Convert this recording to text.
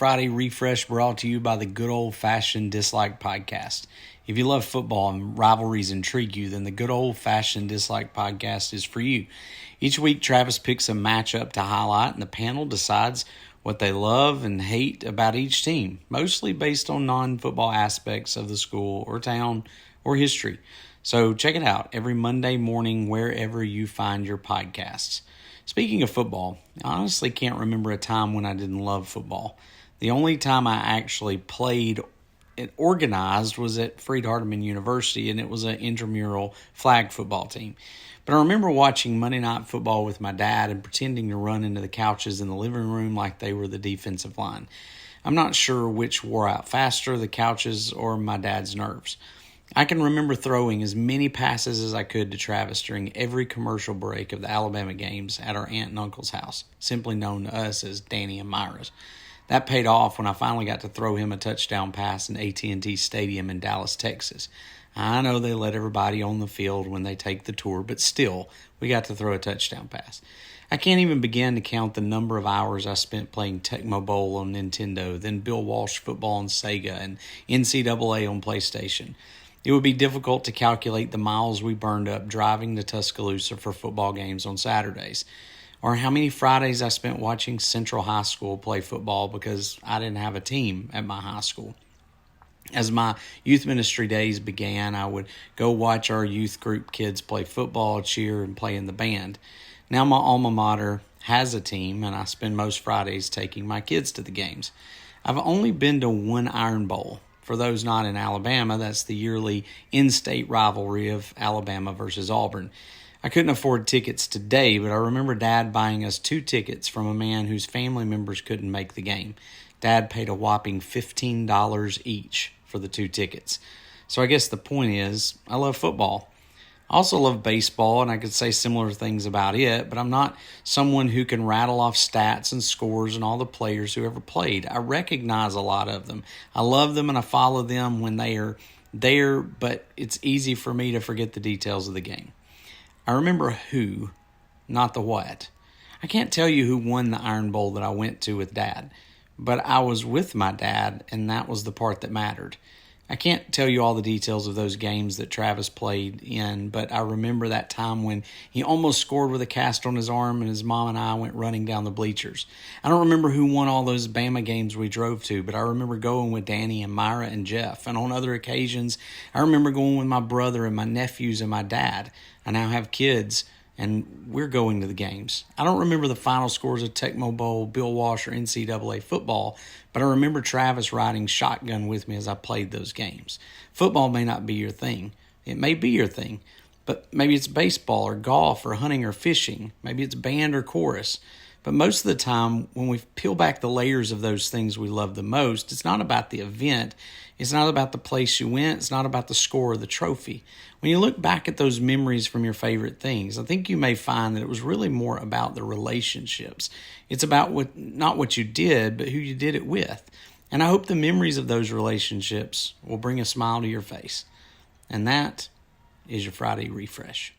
Friday Refresh brought to you by the Good Old Fashioned Dislike Podcast. If you love football and rivalries intrigue you, then the Good Old Fashioned Dislike Podcast is for you. Each week, Travis picks a matchup to highlight, and the panel decides what they love and hate about each team, mostly based on non-football aspects of the school or town or history. So check it out every Monday morning wherever you find your podcasts. Speaking of football, I honestly can't remember a time when I didn't love football. The only time I actually played and organized was at Freed-Hardeman University, and it was an intramural flag football team. But I remember watching Monday Night Football with my dad and pretending to run into the couches in the living room like they were the defensive line. I'm not sure which wore out faster, the couches or my dad's nerves. I can remember throwing as many passes as I could to Travis during every commercial break of the Alabama games at our aunt and uncle's house, simply known to us as Danny and Myra's. That paid off when I finally got to throw him a touchdown pass in AT&T Stadium in Dallas, Texas. I know they let everybody on the field when they take the tour, but still, we got to throw a touchdown pass. I can't even begin to count the number of hours I spent playing Tecmo Bowl on Nintendo, then Bill Walsh football on Sega, and NCAA on PlayStation. It would be difficult to calculate the miles we burned up driving to Tuscaloosa for football games on Saturdays, or how many Fridays I spent watching Central High School play football because I didn't have a team at my high school. As my youth ministry days began, I would go watch our youth group kids play football, cheer, and play in the band. Now my alma mater has a team, and I spend most Fridays taking my kids to the games. I've only been to one Iron Bowl. For those not in Alabama, that's the yearly in-state rivalry of Alabama versus Auburn. I couldn't afford tickets today, but I remember Dad buying us 2 tickets from a man whose family members couldn't make the game. Dad paid a whopping $15 each for the 2 tickets. So I guess the point is, I love football. I also love baseball, and I could say similar things about it, but I'm not someone who can rattle off stats and scores and all the players who ever played. I recognize a lot of them. I love them and I follow them when they are there, but it's easy for me to forget the details of the game. I remember who, not the what. I can't tell you who won the Iron Bowl that I went to with Dad, but I was with my dad, and that was the part that mattered. I can't tell you all the details of those games that Travis played in, but I remember that time when he almost scored with a cast on his arm and his mom and I went running down the bleachers. I don't remember who won all those Bama games we drove to, but I remember going with Danny and Myra and Jeff. And on other occasions, I remember going with my brother and my nephews and my dad. I now have kids, and we're going to the games. I don't remember the final scores of Tecmo Bowl, Bill Walsh, or NCAA football, but I remember Travis riding shotgun with me as I played those games. Football may not be your thing. It may be your thing, but maybe it's baseball or golf or hunting or fishing. Maybe it's band or chorus. But most of the time, when we peel back the layers of those things we love the most, it's not about the event. It's not about the place you went. It's not about the score or the trophy. When you look back at those memories from your favorite things, I think you may find that it was really more about the relationships. It's about not what you did, but who you did it with. And I hope the memories of those relationships will bring a smile to your face. And that is your Friday Refresh.